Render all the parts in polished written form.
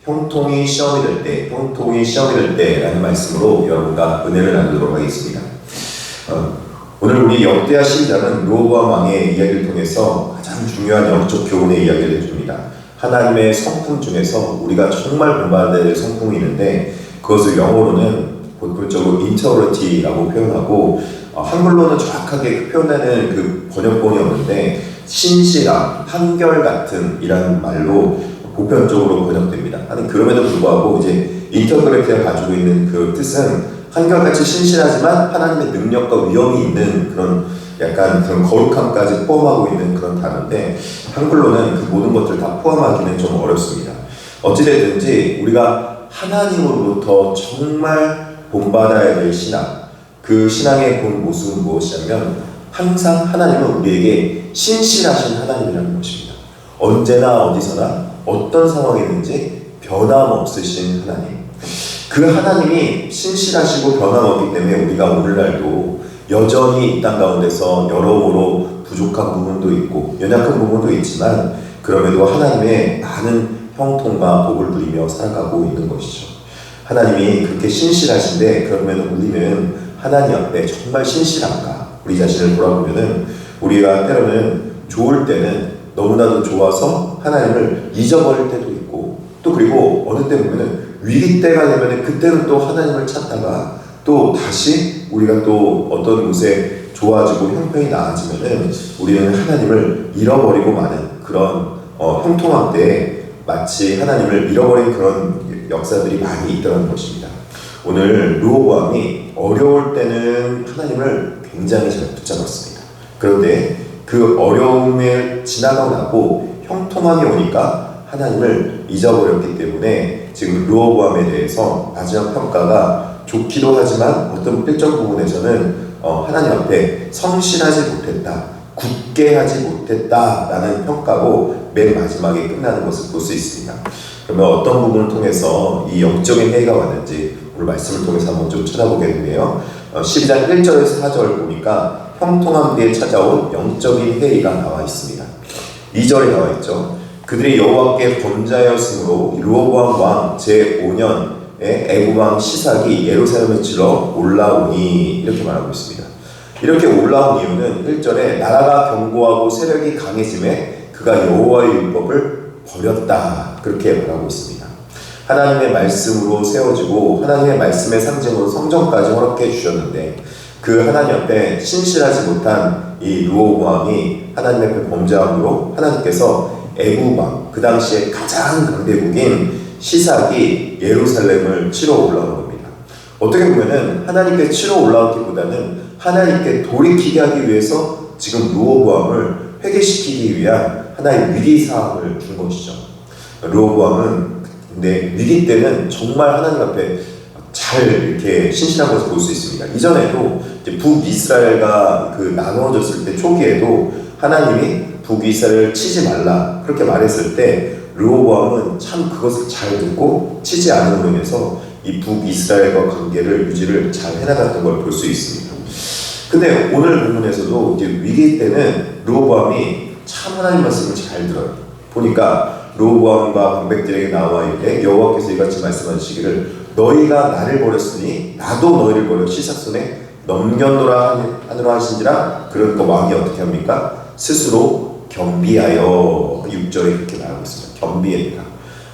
형통이 시험이 될 때 라는 말씀으로 여러분과 은혜를 나누도록 하겠습니다. 오늘 우리 역대하 12장은 르호보암 왕의 이야기를 통해서 가장 중요한 영적 교훈의 이야기를 해줍니다. 하나님의 성품 중에서 우리가 정말 본받아야 될 성품이 있는데 그것을 영어로는 본격적으로 인터리티라고 표현하고 한글로는 정확하게 표현하는 그 번역본이 없는데 신실함, 한결같은 이라는 말로 보편적으로 번역됩니다. 그럼에도 불구하고 이제 인터그레이트가 가지고 있는 그 뜻은 한결같이 신실하지만 하나님의 능력과 위엄이 있는 그런 약간 그런 거룩함까지 포함하고 있는 그런 단어인데 한글로는 그 모든 것들을 다 포함하기는 좀 어렵습니다. 어찌됐든지 우리가 하나님으로부터 정말 본받아야 될 신앙, 그 신앙의 본 모습은 무엇이냐면 항상 하나님은 우리에게 신실하신 하나님이라는 것입니다. 언제나 어디서나 어떤 상황이든지 변함없으신 하나님, 그 하나님이 신실하시고 변함없기 때문에 우리가 오늘날도 여전히 이 땅 가운데서 여러모로 부족한 부분도 있고 연약한 부분도 있지만 그럼에도 하나님의 많은 형통과 복을 누리며 살아가고 있는 것이죠. 하나님이 그렇게 신실하신데 그러면 우리는 하나님 앞에 정말 신실한가? 우리 자신을 돌아보면은 우리가 때로는 좋을 때는 너무나도 좋아서 하나님을 잊어버릴 때도 있고 또 그리고 어느 때 보면은 위기 때가 되면은 그때는 또 하나님을 찾다가 또 다시 우리가 또 어떤 곳에 좋아지고 형편이 나아지면은 우리는 하나님을 잃어버리고 마는 그런 형통함 때에 마치 하나님을 잃어버린 그런 역사들이 많이 있다는 것입니다. 오늘 르호보암이 어려울 때는 하나님을 굉장히 잘 붙잡았습니다. 그런데 그 어려움을 지나가고 나고 형통함이 오니까 하나님을 잊어버렸기 때문에 지금 르호보암에 대해서 마지막 평가가 좋기도 하지만 어떤 특정 부분에서는 하나님 앞에 성실하지 못했다, 굳게 하지 못했다라는 평가고 맨 마지막에 끝나는 것을 볼 수 있습니다. 그러면 어떤 부분을 통해서 이 영적인 해이가 왔는지 오늘 말씀을 통해서 한번 좀 찾아보게 되네요. 12장 1절에서 4절 보니까 형통함 뒤에 찾아온 영적인 회의가 나와 있습니다. 2절에 나와 있죠. 그들이 여호와께 범죄하였으므로 르호보암 왕 제5년에 애굽왕 시삭이 예루살렘에 치러 올라오니 이렇게 말하고 있습니다. 이렇게 올라온 이유는 1절에 나라가 견고하고 세력이 강해짐에 그가 여호와의 율법을 버렸다 그렇게 말하고 있습니다. 하나님의 말씀으로 세워지고 하나님의 말씀의 상징으로 성전까지 허락해 주셨는데 그 하나님 앞에 신실하지 못한 이 르호보암이 하나님 앞에 범죄함으로 하나님께서 애굽왕 그 당시에 가장 강대국인 시삭이 예루살렘을 치러 올라온 겁니다. 어떻게 보면은 하나님께 치러 올라오기보다는 하나님께 돌이키게 하기 위해서 지금 르호보암을 회개시키기 위한 하나의 위기 상황을 준 것이죠. 르호보암은 근데 위기 때는 정말 하나님 앞에 잘 이렇게 신실한 것을 볼 수 있습니다. 이전에도 이제 북이스라엘과 그 나누어졌을 때 초기에도 하나님이 북이스라엘을 치지 말라 그렇게 말했을 때 르호보암은 참 그것을 잘 듣고 치지 않음으로 인해서 이 북이스라엘과 관계를 유지를 잘 해나갔던 걸 볼 수 있습니다. 근데 오늘 본문에서도 이제 위기 때는 르호보암이 참 하나님 말씀을 잘 들어요. 보니까 르호보암과 방백들에게 나와 이르되 여호와께서 이같이 말씀하시기를 너희가 나를 버렸으니 나도 너희를 버려 시삭 손에 넘겨놓으라 하느라 하신지라. 그러니까 왕이 어떻게 합니까? 스스로 겸비하여 6절에 이렇게 말하고 있습니다. 겸비했다.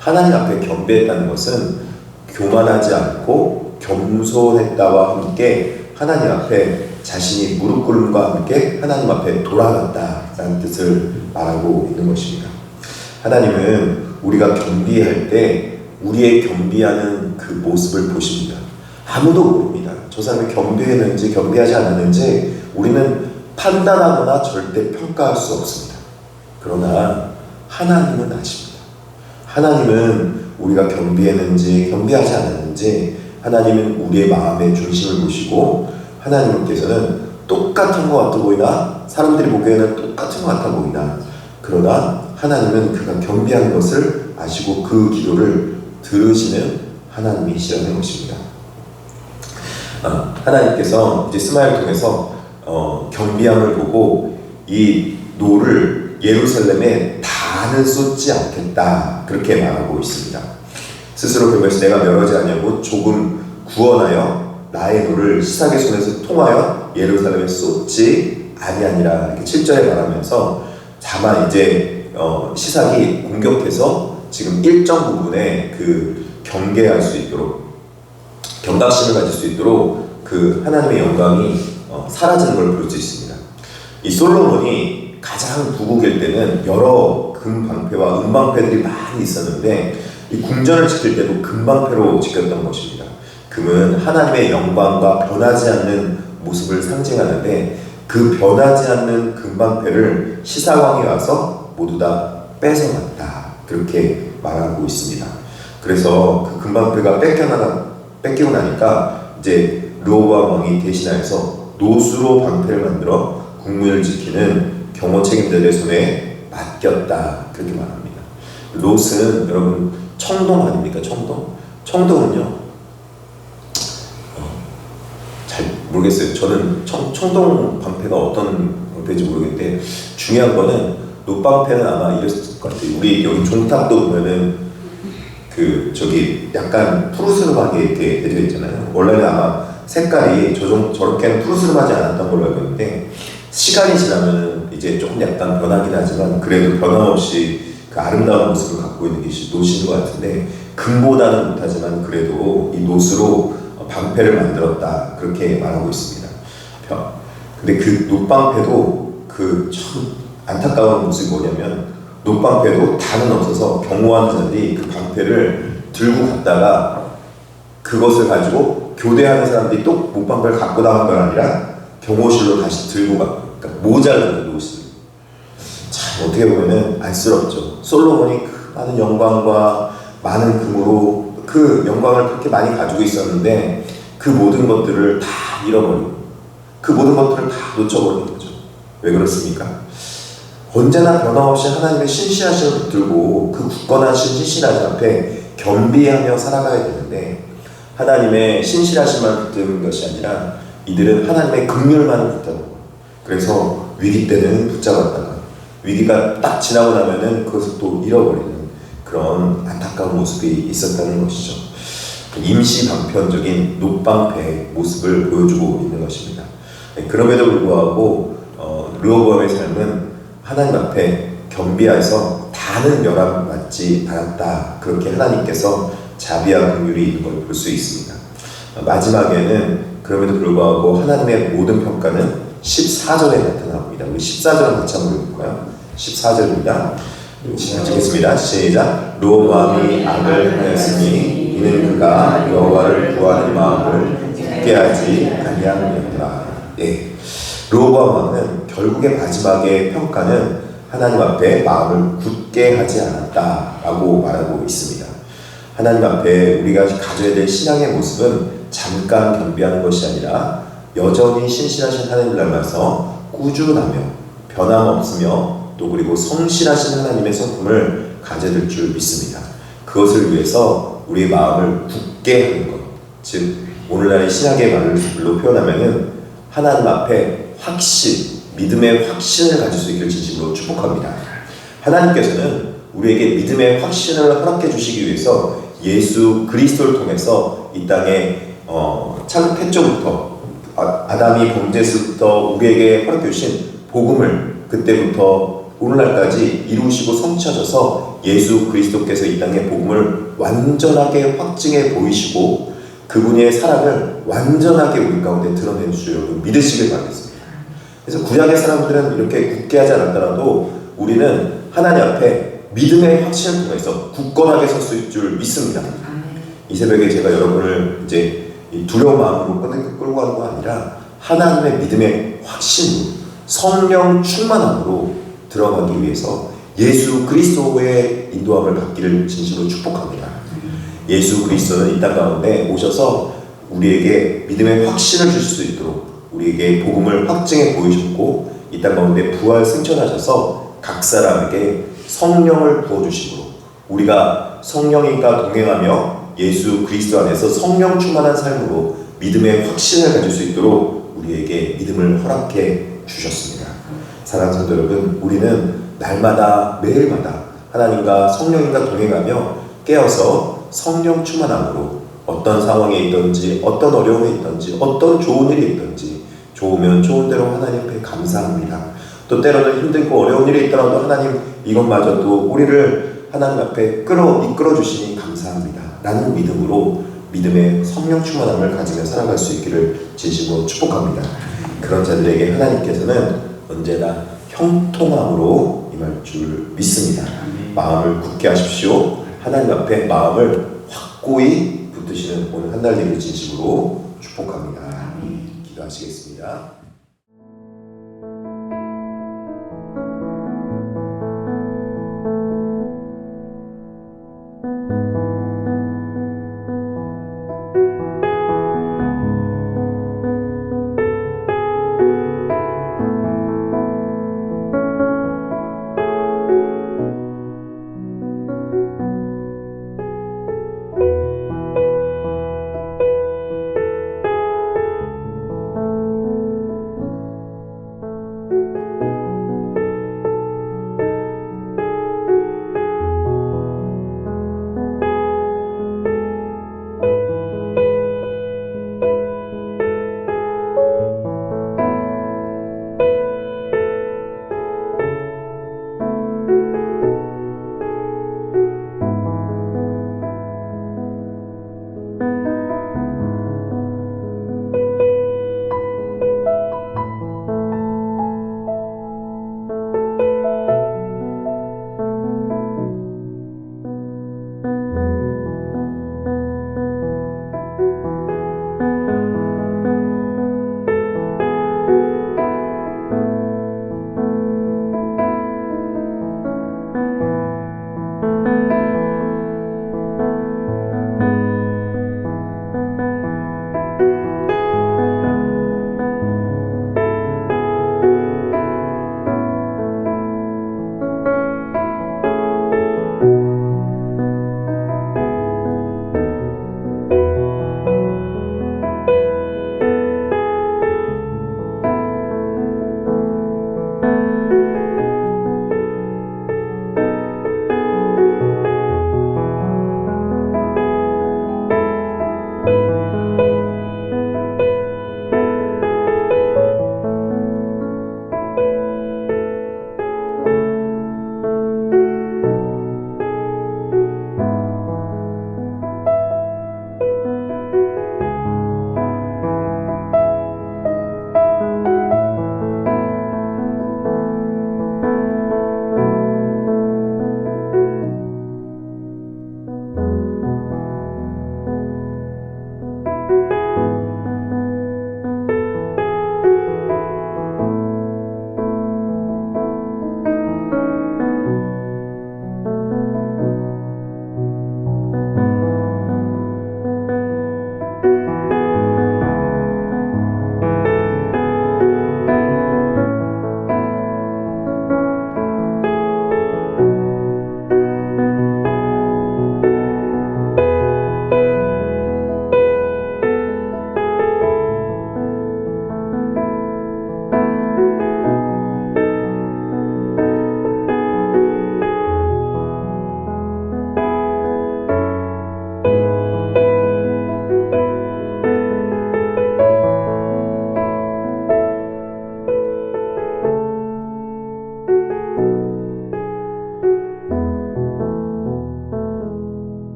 하나님 앞에 겸비했다는 것은 교만하지 않고 겸손했다와 함께 하나님 앞에 자신이 무릎 꿇음과 함께 하나님 앞에 돌아갔다라는 뜻을 말하고 있는 것입니다. 하나님은 우리가 겸비할 때 우리의 겸비하는 그 모습을 보십니다. 아무도 모릅니다. 저 사람이 겸비했는지 겸비하지 않았는지 우리는 판단하거나 절대 평가할 수 없습니다. 그러나 하나님은 아십니다. 하나님은 우리가 겸비했는지 겸비하지 않았는지 하나님은 우리의 마음의 중심을 보시고 하나님께서는 똑같은 것 같아 보이나 사람들이 보기에는 똑같은 것 같아 보이나 그러나 하나님은 그가 겸비한 것을 아시고 그 기도를 들으시는 하나님이시라는 것입니다. 하나님께서 이제 스마일을 통해서 겸비함을 보고 이 노를 예루살렘에 다는 쏟지 않겠다 그렇게 말하고 있습니다. 스스로 그러면서 내가 멸하지 아니하고 조금 구원하여 나의 노를 시삭의 손에서 통하여 예루살렘에 쏟지 아니하니라 이렇게 7절에 말하면서 다만 이제 시삭이 공격해서 지금 일정 부분에 그 경계할 수 있도록 경각심을 가질 수 있도록 그 하나님의 영광이 사라지는 걸 볼 수 있습니다. 이 솔로몬이 가장 부국일 때는 여러 금방패와 은방패들이 많이 있었는데 이 궁전을 지킬 때도 금방패로 지켰던 것입니다. 금은 하나님의 영광과 변하지 않는 모습을 상징하는데 그 변하지 않는 금방패를 시사왕이 와서 모두 다 뺏어갔다 그렇게 말하고 있습니다. 그래서 그 금방패가 뺏기고 나니까 이제 르호보암 왕이 대신하여서 노수로 방패를 만들어 국문을 지키는 경호 책임자들의 손에 맡겼다 그렇게 말합니다. 롯은 여러분 청동 아닙니까? 청동은요 잘 모르겠어요. 저는 청동 방패가 어떤 방패인지 모르겠는데 중요한 거는 롯방패는 아마 이랬을 것 같아요. 우리 여기 종탑도 보면은 그 저기 약간 푸르스름하게 이렇게 되어 있잖아요. 원래는 아마 색깔이 저렇게는 푸르스름하지 않았던 걸로 알고 있는데 시간이 지나면 이제 조금 약간 변하긴 하지만 그래도 변함없이 그 아름다운 모습을 갖고 있는 게 노신 것 같은데 금보다는 못하지만 그래도 이 노스로 방패를 만들었다 그렇게 말하고 있습니다. 근데 그 놋방패도 그 참 안타까운 모습이 뭐냐면 놋방패도 다는 없어서 경호하는 자들이 그 방패를 들고 갔다가 그것을 가지고 교대하는 사람들이 또 못방패를 갖고 나간 건 아니라 경호실로 다시 들고 가. 그러니까 모자른 노실. 참 어떻게 보면은 안쓰럽죠. 솔로몬이 그 많은 영광과 많은 금으로 그 영광을 그렇게 많이 가지고 있었는데 그 모든 것들을 다 잃어버리고 그 모든 것들을 다 놓쳐버리는 거죠. 왜 그렇습니까? 언제나 변함없이 하나님의 신실하심을 붙들고 그 굳건하신 신실하심 앞에 겸비하며 살아가야 되는데 하나님의 신실하심만 붙드는 것이 아니라 이들은 하나님의 긍휼만을 붙잡고 그래서 위기 때는 붙잡았다가 위기가 딱 지나고 나면은 그것을 또 잃어버리는 그런 안타까운 모습이 있었다는 것이죠. 임시 방편적인 놋방패의 모습을 보여주고 있는 것입니다. 그럼에도 불구하고 르호보암의 삶은 하나님 앞에 겸비해서 다는 멸함받지 않았다. 그렇게 하나님께서 자비와 긍휼이 있는 걸 볼 수 있습니다. 마지막에는 그럼에도 불구하고 하나님의 모든 평가는 14절에 나타납니다. 우리 14절은 같이 한번 읽어볼까요? 14절입니다. 읽겠습니다. 시작. 르호보암이 악을 하였으니 이는 그가 여호와를 구하는 마음을 굳게 하지 아니함이었더라. 예. 르호보암 왕은 결국의 마지막의 평가는 하나님 앞에 마음을 굳게 하지 않았다라고 말하고 있습니다. 하나님 앞에 우리가 가져야 될 신앙의 모습은 잠깐 겸비하는 것이 아니라 여전히 신실하신 하나님을 닮아서 꾸준하며 변함없으며 또 그리고 성실하신 하나님의 성품을 가져야 될 줄 믿습니다. 그것을 위해서 우리의 마음을 굳게 하는 것, 즉 오늘날의 신학의 말로 표현하면은 하나님 앞에 확신, 믿음의 확신을 가질 수 있기를 진심으로 축복합니다. 하나님께서는 우리에게 믿음의 확신을 허락해 주시기 위해서 예수 그리스도를 통해서 이 땅에 태초부터 아담이 범죄에서부터 우리에게 허락해 주신 복음을 그때부터 오늘날까지 이루시고 성취하셔서 예수 그리스도께서 이 땅의 복음을 완전하게 확증해 보이시고 그분의 사랑을 완전하게 우리 가운데 드러내 주시려고 믿으시길 바라겠습니다. 그래서 구약의 사람들은 이렇게 굳게 하지 않았더라도 우리는 하나님 앞에 믿음의 확신을 통해서 굳건하게 설 수 있을 줄 믿습니다. 이 새벽에 제가 여러분을 이제 이 두려운 마음으로 끌고 가는 거 아니라 하나님의 믿음의 확신으로 성령 충만함으로 들어가기 위해서 예수 그리스도의 인도함을 받기를 진심으로 축복합니다. 예수 그리스도는 이 땅 가운데 오셔서 우리에게 믿음의 확신을 줄 수 있도록 우리에게 복음을 확증해 보이셨고 이 땅 가운데 부활 승천하셔서 각 사람에게 성령을 부어주심으로 우리가 성령님과 동행하며 예수 그리스도 안에서 성령 충만한 삶으로 믿음의 확신을 가질 수 있도록 우리에게 믿음을 허락해 주셨습니다. 사랑하는 성도 여러분, 우리는 날마다 매일마다 하나님과 성령님과 동행하며 깨어서 성령 충만함으로 어떤 상황에 있든지 어떤 어려움에 있든지 어떤 좋은 일이 있든지 좋으면 좋은 대로 하나님 앞에 감사합니다. 또 때로는 힘들고 어려운 일이 있더라도 하나님 이것마저도 우리를 하나님 앞에 이끌어 주시니 감사합니다 라는 믿음으로 믿음의 성령 충만함을 가지며 살아갈 수 있기를 진심으로 축복합니다. 그런 자들에게 하나님께서는 언제나 형통함으로 임할 줄 믿습니다. 마음을 굳게 하십시오. 하나님 앞에 마음을 확고히 붙드시는 오늘 한 달 되기를 진심으로 축복합니다. 기도하시겠습니다.